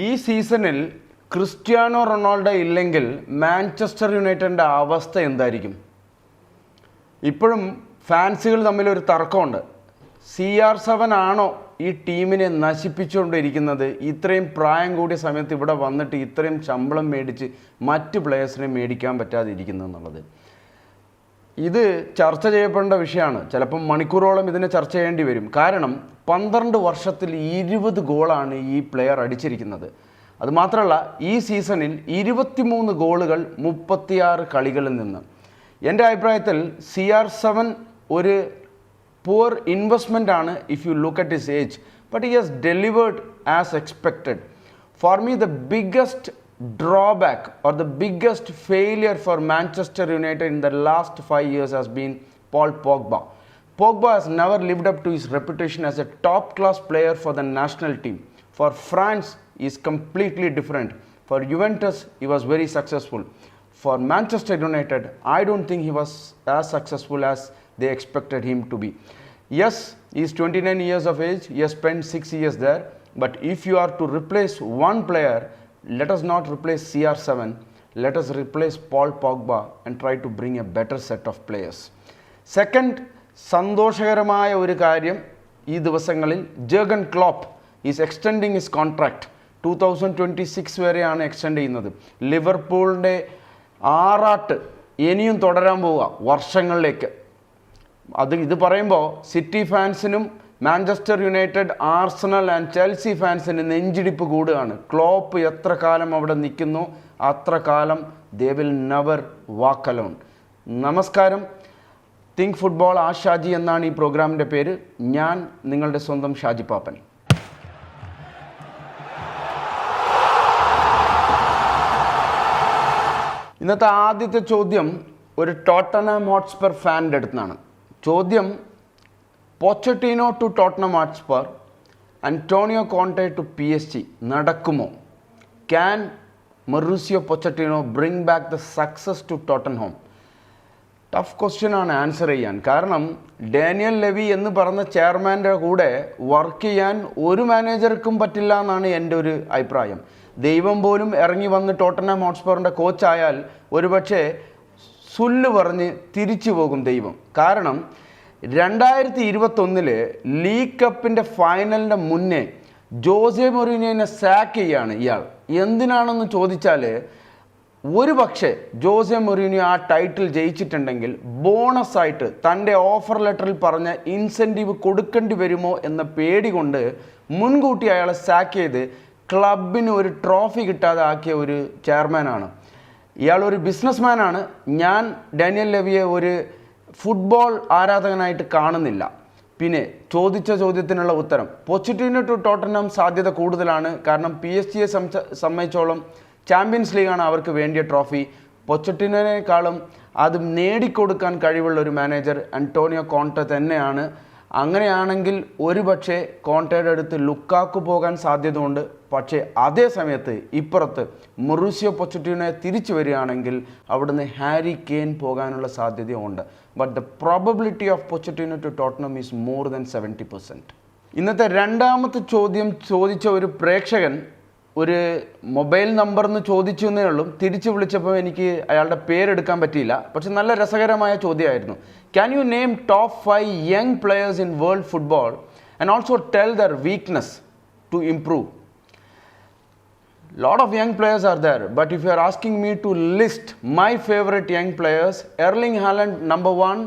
ഈ സീസണിൽ Cristiano Ronaldo ഇല്ലെങ്കിൽ മാഞ്ചസ്റ്റർ യുണൈറ്റഡിൻ്റെ അവസ്ഥ എന്തായിരിക്കും? ഇപ്പോഴും ഫാൻസുകൾ തമ്മിലൊരു തർക്കമുണ്ട്. CR7 ആണോ ഈ ടീമിനെ നശിപ്പിച്ചുകൊണ്ടിരിക്കുന്നത്? ഇത്രയും പ്രായം കൂടിയ സമയത്ത് ഇവിടെ വന്നിട്ട് ഇത്രയും ശമ്പളം മേടിച്ച് മറ്റ് പ്ലേയേഴ്സിനെ മേടിക്കാൻ പറ്റാതിരിക്കുന്നു എന്നുള്ളത് ഇത് ചർച്ച ചെയ്യപ്പെടേണ്ട വിഷയമാണ്. ചിലപ്പം മണിക്കൂറോളം ഇതിനെ ചർച്ച ചെയ്യേണ്ടി വരും. കാരണം 12 വർഷത്തിൽ 20 ഗോളാണ് ഈ പ്ലെയർ അടിച്ചിരിക്കുന്നത്. അതുമാത്രമല്ല ഈ സീസണിൽ 23 ഗോളുകൾ 36 കളികളിൽ നിന്ന്. എൻ്റെ അഭിപ്രായത്തിൽ CR7 ഒരു poor investment ആണ് if you look at his age, but he has delivered as expected. For me, the biggest drawback or the biggest failure for Manchester United in the last 5 years has been Paul Pogba. Pogba has never lived up to his reputation as a top-class player for the national team. For France, he is completely different. For Juventus, he was very successful. For Manchester United, I don't think he was as successful as they expected him to be. Yes, he is 29 years of age. He has spent 6 years there. But if you are to replace one player, let us not replace CR7. Let us replace Paul Pogba and try to bring a better set of players. Second, സന്തോഷകരമായ ഒരു കാര്യം ഈ ദിവസങ്ങളിൽ Jürgen Klopp is extending his contract 2026 വരെയാണ് extend ചെയ്യുന്നത്. ലിവർപൂളിൻ്റെ ആറാട്ട് ഇനിയും തുടരാൻ പോവുക വർഷങ്ങളിലേക്ക്. ഇത് പറയുമ്പോൾ സിറ്റി ഫാൻസിനും Manchester United, Arsenal and Chelsea ഫാൻസിന് നെഞ്ചിടിപ്പ് കൂടുകയാണ്. ക്ലോപ്പ് എത്ര കാലം അവിടെ നിൽക്കുന്നു അത്ര കാലം they will never walk alone. നമസ്കാരം, തിങ്ക് ഫുട്ബോൾ ആ ഷാജി എന്നാണ് ഈ പ്രോഗ്രാമിൻ്റെ പേര്. ഞാൻ നിങ്ങളുടെ സ്വന്തം ഷാജി പാപ്പൻ. ഇന്നത്തെ ആദ്യത്തെ ചോദ്യം ഒരു ടോട്ടൻഹാം ഹോട്ട്സ്പർ ഫാനിൻ്റെ അടുത്താണ്. ചോദ്യം, Pochettino to Tottenham Hotspur, Antonio Conte to PSG നടക്കുമോ? Can Mauricio Pochettino bring back the success to Tottenham? Tough ക്വസ്റ്റ്യനാണ് ആൻസർ ചെയ്യാൻ. കാരണം ഡാനിയൽ ലെവി എന്ന് പറഞ്ഞ ചെയർമാൻ്റെ കൂടെ വർക്ക് ചെയ്യാൻ ഒരു മാനേജർക്കും പറ്റില്ല എന്നാണ് എൻ്റെ ഒരു അഭിപ്രായം. ദൈവം പോലും ഇറങ്ങി വന്ന് ടോട്ടൻഹാം ഹോട്ട്സ്പറിൻ്റെ കോച്ചായാൽ ഒരുപക്ഷെ സുല്ല് പറഞ്ഞ് തിരിച്ചു പോകും ദൈവം. കാരണം 2021 ലീഗ് കപ്പിൻ്റെ ഫൈനലിൻ്റെ മുന്നേ ജോസെ മൊറീനിയോനെ സാക്ക് ചെയ്യാണ് ഇയാൾ. എന്തിനാണെന്ന് ചോദിച്ചാൽ, ഒരു പക്ഷേ ജോസെ മൊറീനിയോ ആ ടൈറ്റിൽ ജയിച്ചിട്ടുണ്ടെങ്കിൽ ബോണസായിട്ട് തൻ്റെ ഓഫർ ലെറ്ററിൽ പറഞ്ഞ ഇൻസെൻറ്റീവ് കൊടുക്കേണ്ടി വരുമോ എന്ന പേടി കൊണ്ട് മുൻകൂട്ടി അയാളെ സാക്ക് ചെയ്ത് ക്ലബിന് ഒരു ട്രോഫി കിട്ടാതെ ആക്കിയ ഒരു ചെയർമാനാണ് ഇയാൾ. ഒരു ബിസിനസ്മാനാണ്. ഞാൻ ഡാനിയൽ ലെവിയെ ഒരു ഫുട്ബോൾ ആരാധകനായിട്ട് കാണുന്നില്ല. പിന്നെ ചോദ്യത്തിനുള്ള ഉത്തരം, പൊച്ചറ്റിനോ ടു ടോട്ടൻഹാം സാധ്യത കൂടുതലാണ്. കാരണം PSG സംബന്ധിച്ചോളം ചാമ്പ്യൻസ് ലീഗാണ് അവർക്ക് വേണ്ടിയ ട്രോഫി. പൊച്ചറ്റിനോനേക്കാളും അത് നേടിക്കൊടുക്കാൻ കഴിവുള്ള ഒരു മാനേജർ അന്റോണിയോ കോണ്ടെ തന്നെയാണ്. അങ്ങനെയാണെങ്കിൽ ഒരുപക്ഷെ കോണ്ടെയുടെ അടുത്ത് ലുക്കാക്കു പോകാൻ സാധ്യതയുണ്ട്. പക്ഷേ അതേ സമയത്ത് ഇപ്പുറത്ത് മൊറീസിയോ പൊച്ചറ്റിനോ തിരിച്ചു വരികയാണെങ്കിൽ അവിടുന്ന് ഹാരി കെയ്ൻ പോകാനുള്ള സാധ്യതയുണ്ട്. But the probability of Pochettino to Tottenham is more than 70%. ഇന്നത്തെ രണ്ടാമത്തെ ചോദ്യം ചോദിച്ച ഒരു പ്രേക്ഷകൻ ഒരു മൊബൈൽ നമ്പർ എന്ന് ചോദിച്ചു എന്നേ ഉള്ളൂ. തിരിച്ചു വിളിച്ചപ്പോൾ എനിക്ക് അയാളുടെ പേരെടുക്കാൻ പറ്റിയില്ല. പക്ഷെ നല്ല രസകരമായ ചോദ്യമായിരുന്നു. Can you name top 5 young players in world football and also tell their weakness to improve? Lot of young players are there, but if you are asking me to list my favorite young players, Erling Haaland number 1,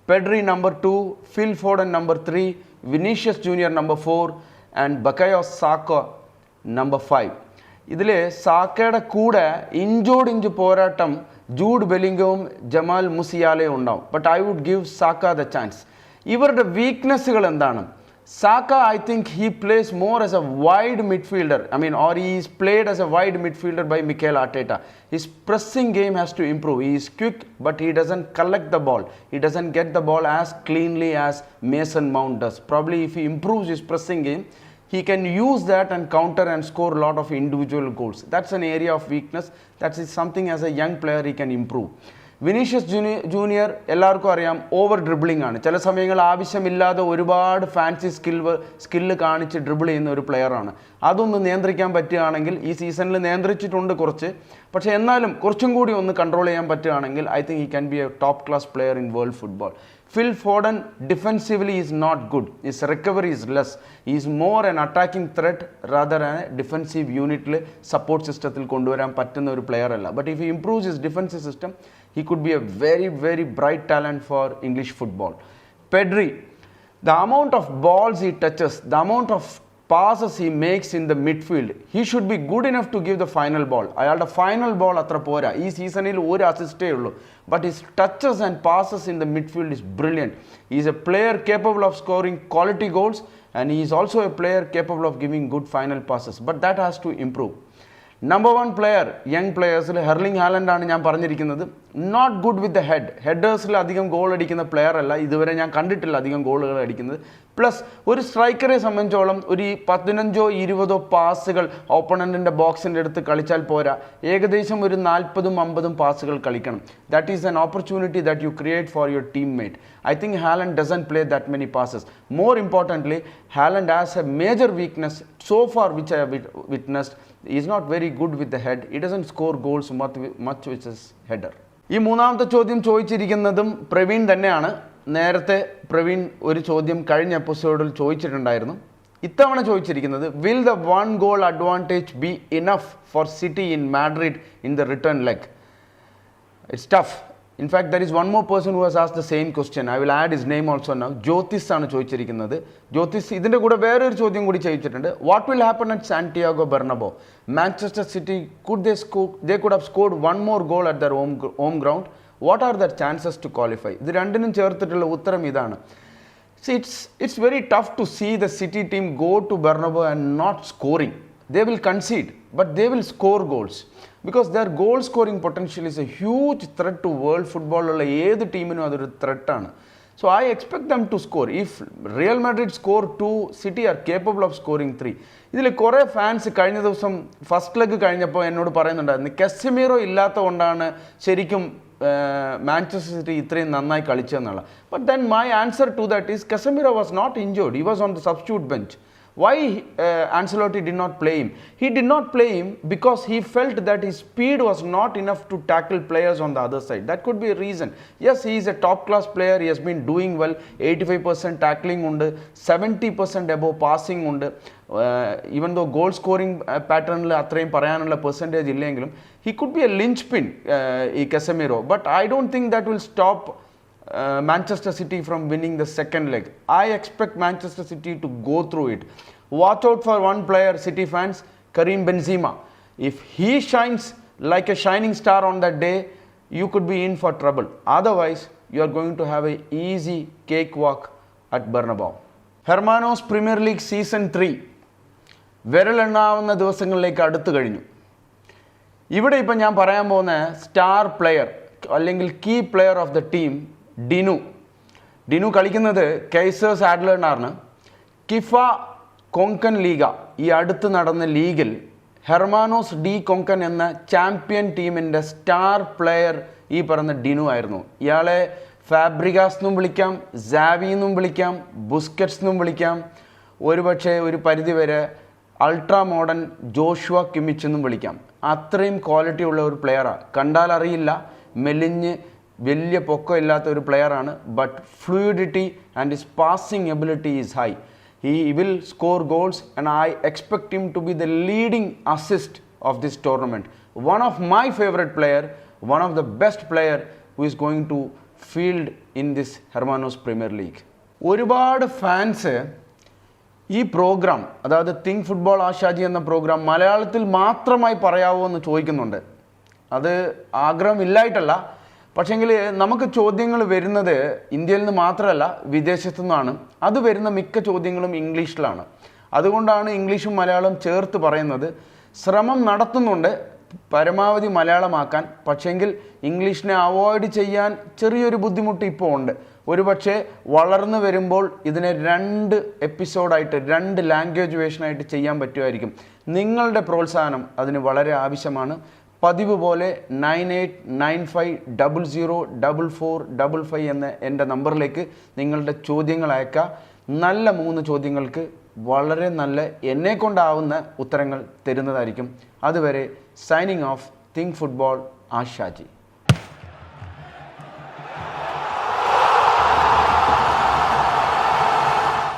Pedri number 2, Phil Foden number 3, Vinicius Junior number 4 and Bukayo Saka number 5. ഇതിൽ സാക്കയുടെ കൂടെ inch പോരാട്ടം Jude ബെല്ലിംഗവും Jamal മുസിയാലയും ഉണ്ടാവും. But I would give Saka the chance. ഇവരുടെ വീക്ക്നെസ്സുകൾ എന്താണ്? Saka, I think he plays more as a wide midfielder. Or he is played as a wide midfielder by Mikel Arteta. His pressing game has to improve. He is quick, but he doesn't collect the ball. He doesn't get the ball as cleanly as Mason Mount does. Probably if he improves his pressing game, he can use that and counter and score a lot of individual goals. That's an area of weakness. That is something as a young player he can improve. Vinicius junior എല്ലാവർക്കും അറിയാം over dribbling ആണ്. ചില സമയങ്ങൾ ആവശ്യമില്ലാതെ ഒരുപാട് fancy skill കാണിച്ച് dribble ചെയ്യുന്ന ഒരു പ്ലെയറാണ്. അതൊന്ന് നിയന്ത്രിക്കാൻ പറ്റുകയാണെങ്കിൽ, ഈ സീസണിൽ നിയന്ത്രിച്ചിട്ടുണ്ട് കുറച്ച്, പക്ഷേ എന്നാലും കുറച്ചും കൂടി ഒന്ന് കൺട്രോൾ ചെയ്യാൻ പറ്റുകയാണെങ്കിൽ I think he can be A top class player in world football. Phil Foden defensively is not good. His recovery is less. He is more an attacking threat rather than a defensive unit support system കൊണ്ടുവരാൻ പറ്റുന്ന ഒരു player അല്ല. But if he improves his defensive system, he could be a very, very bright talent for English football. Pedri, the amount of balls he touches, the amount of passes he makes in the midfield, he should be good enough to give the final ball. അയാളുടെ final ball അത്ര പോരാ. ഈ സീസണിൽ ഒരു അസിസ്റ്റേ ഉള്ളൂ. But his touches and passes in the midfield is brilliant. He is a player capable of scoring quality goals, and he is also a player capable of giving good final passes. But that has to improve. Number 1 player young പ്ലെയേഴ്സിൽ Erling Haaland ആണ് ഞാൻ പറഞ്ഞിരിക്കുന്നത്. Not good with the ഹെഡേഴ്സിൽ അധികം goal അടിക്കുന്ന player അല്ല. ഇതുവരെ ഞാൻ കണ്ടിട്ടില്ല അധികം ഗോളുകൾ അടിക്കുന്നത്. പ്ലസ് ഒരു സ്ട്രൈക്കറെ സംബന്ധിച്ചോളം ഒരു 15-20 പാസുകൾ ഓപ്പണൻറ്റിൻ്റെ ബോക്സിൻ്റെ അടുത്ത് കളിച്ചാൽ പോരാ, ഏകദേശം ഒരു 40-50 പാസുകൾ കളിക്കണം. That is an opportunity that you create for your teammate. I think Haaland doesn't play that many passes. More importantly, Haaland has a major weakness so far which I have witnessed. He is not very good with the head. He doesn't score goals much with his header. ഈ മൂന്നാമത്തെ ചോദ്യം ചോദിച്ചിരിക്കുന്നതും പ്രവീൺ തന്നെയാണ്. നേരത്തെ പ്രവീൺ ഒരു ചോദ്യം കഴിഞ്ഞ എപ്പിസോഡിൽ ചോദിച്ചിട്ടുണ്ടായിരുന്നു. ഇത്തവണ ചോദിച്ചിരിക്കുന്നത്, will the 1 goal advantage be enough for City in Madrid in the return leg? It's tough. In fact, there is one more person who has asked the same question. I will add his name also now. Jyothis ആണ് ചോദിച്ചിരിക്കുന്നത്. ജ്യോതിസ് ഇതിൻ്റെ കൂടെ വേറൊരു ചോദ്യം കൂടി ചോദിച്ചിട്ടുണ്ട്. What will happen at Santiago Bernabeu? Manchester City, they could have scored one more goal at their home ground. What are their chances to qualify? ഇത് രണ്ടിനും ചേർത്തിട്ടുള്ള ഉത്തരം ഇതാണ്. See, it's very tough to see the City team go to Bernabeu and not scoring. They will concede, but they will score goals. Because their goal scoring potential is a huge threat to world football. ഉള്ള ഏത് ടീമിനും അതൊരു ത്രെട്ടാണ്. So I expect them to score. If Real Madrid score 2, City are capable of scoring 3. ഇതിൽ കുറേ fans കഴിഞ്ഞ ദിവസം first leg കഴിഞ്ഞപ്പോൾ എന്നോട് പറയുന്നുണ്ടായിരുന്നു, കെസമീറോ ഇല്ലാത്ത കൊണ്ടാണ് ശരിക്കും മാഞ്ചസ്റ്റർ സിറ്റി ഇത്രയും നന്നായി കളിച്ചതെന്നുള്ള. But then my answer to that is, Casemiro was not injured. He was on the substitute bench. Why Ancelotti did not play him? He did not play him because he felt that his speed was not enough to tackle players on the other side. That could be a reason. Yes, he is a top class player. He has been doing well. 85% tackling undu, 70% above passing undu. Even though goal scoring pattern il athrayum parayanulla percentage illeങ്കിലും he could be a linchpin ഈ Casemiro. But I don't think that will stop Manchester City from winning the second leg. I expect Manchester City to go through it. Watch out for one player, City fans, Karim Benzema. If he shines like a shining star on that day, you could be in for trouble. Otherwise, you are going to have an easy cakewalk at Bernabeu. Hermanos Premier League Season 3 വിരലെണ്ണാവുന്ന ദിവസങ്ങളിലേക്ക് അടുത്തു കഴിഞ്ഞു. ഇവിടെ ഇപ്പം ഞാൻ പറയാൻ പോകുന്ന star player അല്ലെങ്കിൽ key player of the team ഡിനു കളിക്കുന്നത് കൈസേഴ്സ് ആഡ്ലറിനാണ്. കിഫ കൊങ്കൺ ലീഗ, ഈ അടുത്ത് നടന്ന ലീഗിൽ ഹെർമാനോസ് ഡി കൊങ്കൺ എന്ന ചാമ്പ്യൻ ടീമിൻ്റെ സ്റ്റാർ പ്ലെയർ ഈ പറഞ്ഞ ഡിനു ആയിരുന്നു. ഇയാളെ ഫാബ്രിഗാസ് എന്നും വിളിക്കാം, സാവി എന്നും വിളിക്കാം, ബുസ്കറ്റ്സ് എന്നും വിളിക്കാം, ഒരുപക്ഷെ ഒരു പരിധിവരെ അൾട്രാ മോഡേൺ ജോഷുവ കിമിച്ച് എന്നും വിളിക്കാം. അത്രയും ക്വാളിറ്റി ഉള്ള ഒരു പ്ലെയറാണ്. കണ്ടാൽ അറിയില്ല, മെലിഞ്ഞ് വലിയ പൊക്കം ഇല്ലാത്ത ഒരു പ്ലെയറാണ്. But fluidity and his passing ability is high. He will score goals and I expect him to be the leading assist of this tournament. One of my favorite player, one of the best player who is going to field in this Hermanos Premier League. ഒരുപാട് fans ഈ programme, അതായത് think football ആഷാജി എന്ന programme മലയാളത്തിൽ മാത്രമായി പറയാമോ എന്ന് ചോദിക്കുന്നുണ്ട്. അത് ആഗ്രഹമില്ലായിട്ടല്ല, പക്ഷേങ്കിൽ നമുക്ക് ചോദ്യങ്ങൾ വരുന്നത് ഇന്ത്യയിൽ നിന്ന് മാത്രമല്ല വിദേശത്തു നിന്നാണ്. അത് വരുന്ന മിക്ക ചോദ്യങ്ങളും ഇംഗ്ലീഷിലാണ്. അതുകൊണ്ടാണ് ഇംഗ്ലീഷും മലയാളം ചേർത്ത് പറയുന്നത്. ശ്രമം നടത്തുന്നുണ്ട് പരമാവധി മലയാളമാക്കാൻ, പക്ഷേങ്കിൽ ഇംഗ്ലീഷിനെ അവോയ്ഡ് ചെയ്യാൻ ചെറിയൊരു ബുദ്ധിമുട്ട് ഇപ്പോൾ ഉണ്ട്. ഒരുപക്ഷെ വളർന്നു വരുമ്പോൾ ഇതിനെ 2 എപ്പിസോഡായിട്ട് 2 ലാംഗ്വേജ് വേഷനായിട്ട് ചെയ്യാൻ പറ്റുമായിരിക്കും. നിങ്ങളുടെ പ്രോത്സാഹനം അതിന് വളരെ ആവശ്യമാണ്. പതിവ് പോലെ 9895004455 എന്ന എൻ്റെ നമ്പറിലേക്ക് നിങ്ങളുടെ ചോദ്യങ്ങൾ അയക്കുക. നല്ല 3 ചോദ്യങ്ങൾക്ക് വളരെ നല്ല എന്നെക്കൊണ്ടാവുന്ന ഉത്തരങ്ങൾ തരുന്നതായിരിക്കും. അതുവരെ സൈനിങ് ഓഫ് തിങ്ക് ഫുട്ബോൾ ആഷാജി.